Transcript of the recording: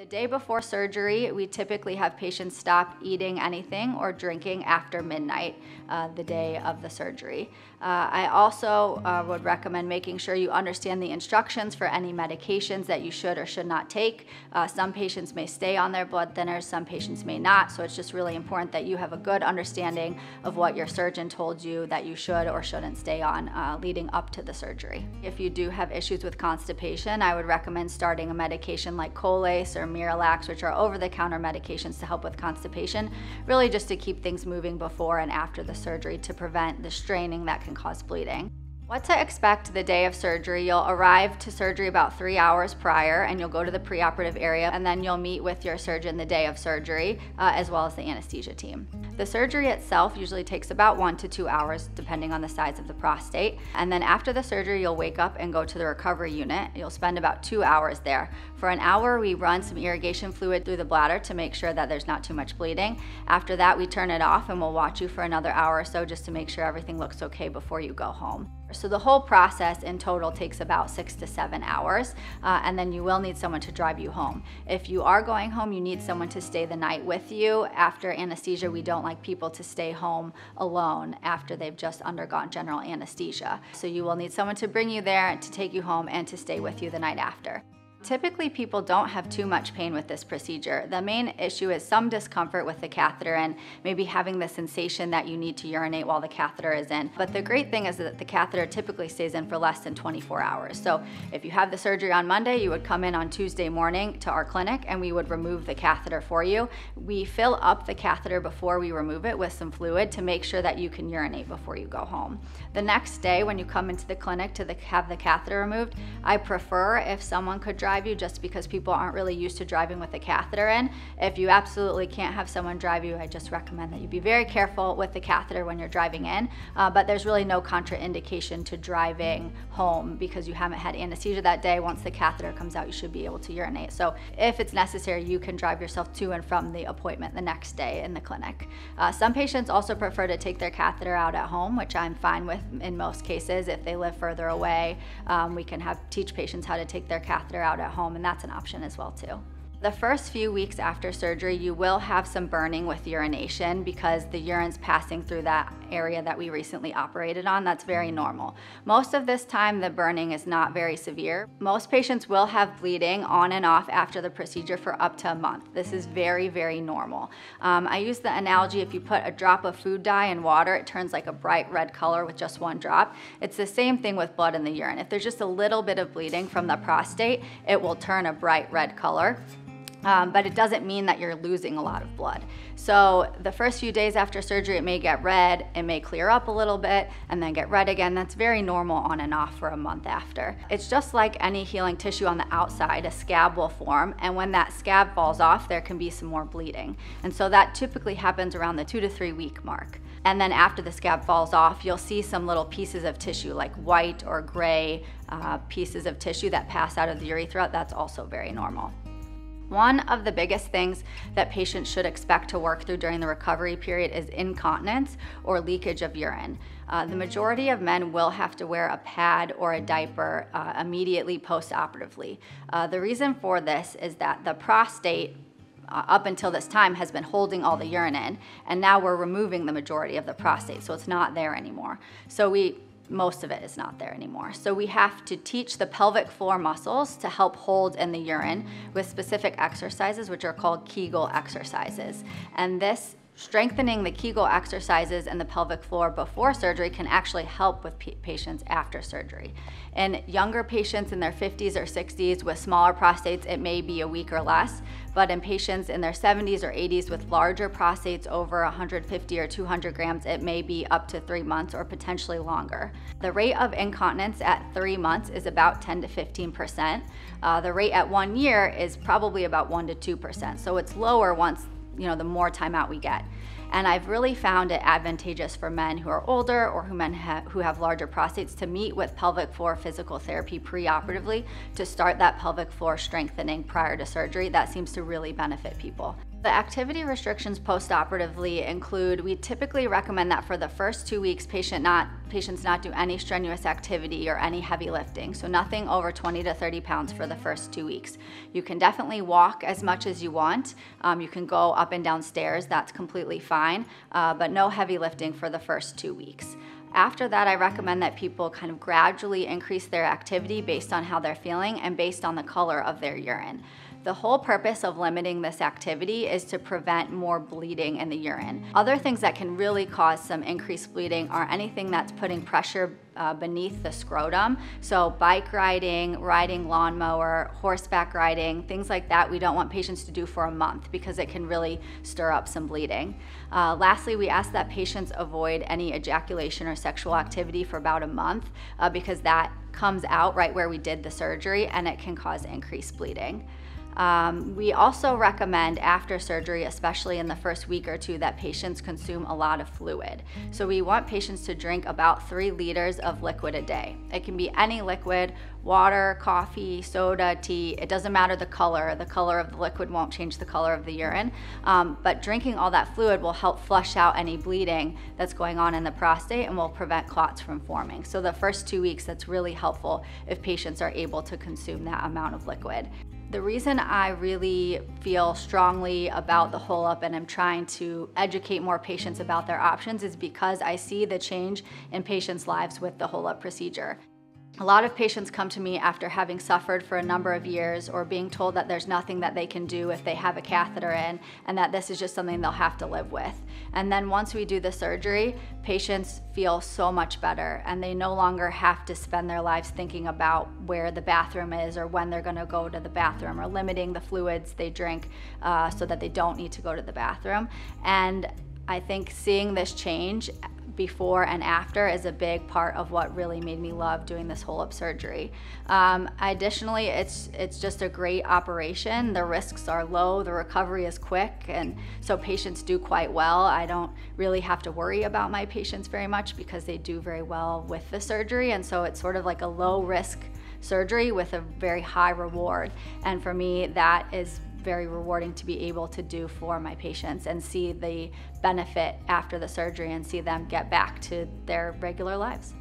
The day before surgery, we typically have patients stop eating anything or drinking after midnight, the day of the surgery. I also would recommend making sure you understand the instructions for any medications that you should or should not take. Some patients may stay on their blood thinners, some patients may not, so it's just really important that you have a good understanding of what your surgeon told you that you should or shouldn't stay on leading up to the surgery. If you do have issues with constipation, I would recommend starting a medication like HOLEP or Miralax, which are over-the-counter medications to help with constipation, really just to keep things moving before and after the surgery to prevent the straining that can cause bleeding. What to expect the day of surgery. You'll arrive to surgery about 3 hours prior, and you'll go to the preoperative area, and then you'll meet with your surgeon the day of surgery, as well as the anesthesia team. The surgery itself usually takes about 1 to 2 hours, depending on the size of the prostate. And then after the surgery, you'll wake up and go to the recovery unit. You'll spend about 2 hours there. For an hour, we run some irrigation fluid through the bladder to make sure that there's not too much bleeding. After that, we turn it off and we'll watch you for another hour or so just to make sure everything looks okay before you go home. So the whole process in total takes about 6 to 7 hours, and then you will need someone to drive you home. If you are going home, you need someone to stay the night with you. After anesthesia, we don't like people to stay home alone after they've just undergone general anesthesia. So you will need someone to bring you there, to take you home, and to stay with you the night after. Typically, people don't have too much pain with this procedure. The main issue is some discomfort with the catheter and maybe having the sensation that you need to urinate while the catheter is in. But the great thing is that the catheter typically stays in for less than 24 hours. So if you have the surgery on Monday, you would come in on Tuesday morning to our clinic and we would remove the catheter for you. We fill up the catheter before we remove it with some fluid to make sure that you can urinate before you go home. The next day when you come into the clinic to have the catheter removed, I prefer if someone could drive you, just because people aren't really used to driving with a catheter in. If you absolutely can't have someone drive you, I just recommend that you be very careful with the catheter when you're driving in, but there's really no contraindication to driving home because you haven't had anesthesia that day. Once the catheter comes out, you should be able to urinate. So if it's necessary, you can drive yourself to and from the appointment the next day in the clinic. Some patients also prefer to take their catheter out at home, which I'm fine with in most cases. If they live further away, we can teach patients how to take their catheter out at home, and that's an option as well too. The first few weeks after surgery, you will have some burning with urination because the urine's passing through that area that we recently operated on. That's very normal. Most of this time, the burning is not very severe. Most patients will have bleeding on and off after the procedure for up to a month. This is very, very normal. I use the analogy, if you put a drop of food dye in water, it turns like a bright red color with just one drop. It's the same thing with blood in the urine. If there's just a little bit of bleeding from the prostate, it will turn a bright red color. But it doesn't mean that you're losing a lot of blood. So the first few days after surgery, it may get red, it may clear up a little bit, and then get red again. That's very normal on and off for a month after. It's just like any healing tissue on the outside, a scab will form, and when that scab falls off, there can be some more bleeding. And so that typically happens around the 2 to 3 week mark. And then after the scab falls off, you'll see some little pieces of tissue, like white or gray pieces of tissue that pass out of the urethra. That's also very normal. One of the biggest things that patients should expect to work through during the recovery period is incontinence or leakage of urine. The majority of men will have to wear a pad or a diaper immediately post-operatively. The reason for this is that the prostate up until this time has been holding all the urine in, and now we're removing the majority of the prostate, so it's not there anymore. So most of it is not there anymore. So we have to teach the pelvic floor muscles to help hold in the urine with specific exercises, which are called Kegel exercises. And this strengthening the Kegel exercises and the pelvic floor before surgery can actually help with patients after surgery. In younger patients in their 50s or 60s with smaller prostates, it may be a week or less, but in patients in their 70s or 80s with larger prostates over 150 or 200 grams, it may be up to 3 months or potentially longer. The rate of incontinence at 3 months is about 10 to 15%. The rate at 1 year is probably about 1 to 2%, so it's lower once the more time out we get. And I've really found it advantageous for men who are older or who have larger prostates to meet with pelvic floor physical therapy preoperatively to start that pelvic floor strengthening prior to surgery. That seems to really benefit people. The activity restrictions postoperatively include, we typically recommend that for the first 2 weeks, patients not do any strenuous activity or any heavy lifting. So nothing over 20 to 30 pounds for the first 2 weeks. You can definitely walk as much as you want. You can go up and down stairs, that's completely fine, but no heavy lifting for the first 2 weeks. After that, I recommend that people kind of gradually increase their activity based on how they're feeling and based on the color of their urine. The whole purpose of limiting this activity is to prevent more bleeding in the urine. Other things that can really cause some increased bleeding are anything that's putting pressure beneath the scrotum. So bike riding, riding lawnmower, horseback riding, things like that we don't want patients to do for a month because it can really stir up some bleeding. Lastly, we ask that patients avoid any ejaculation or sexual activity for about a month because that comes out right where we did the surgery and it can cause increased bleeding. We also recommend after surgery, especially in the first week or two, that patients consume a lot of fluid. So we want patients to drink about 3 liters of liquid a day. It can be any liquid, water, coffee, soda, tea, it doesn't matter the color. The color of the liquid won't change the color of the urine, but drinking all that fluid will help flush out any bleeding that's going on in the prostate and will prevent clots from forming. So the first 2 weeks, that's really helpful if patients are able to consume that amount of liquid. The reason I really feel strongly about the HOLEP and I'm trying to educate more patients about their options is because I see the change in patients' lives with the HOLEP procedure. A lot of patients come to me after having suffered for a number of years or being told that there's nothing that they can do if they have a catheter in and that this is just something they'll have to live with. And then once we do the surgery, patients feel so much better and they no longer have to spend their lives thinking about where the bathroom is or when they're going to go to the bathroom or limiting the fluids they drink so that they don't need to go to the bathroom. And I think seeing this change before and after is a big part of what really made me love doing this HOLEP surgery. Additionally, it's just a great operation. The risks are low, the recovery is quick, and so patients do quite well. I don't really have to worry about my patients very much because they do very well with the surgery, and so it's sort of like a low risk surgery with a very high reward. And for me, that is very rewarding to be able to do for my patients and see the benefit after the surgery and see them get back to their regular lives.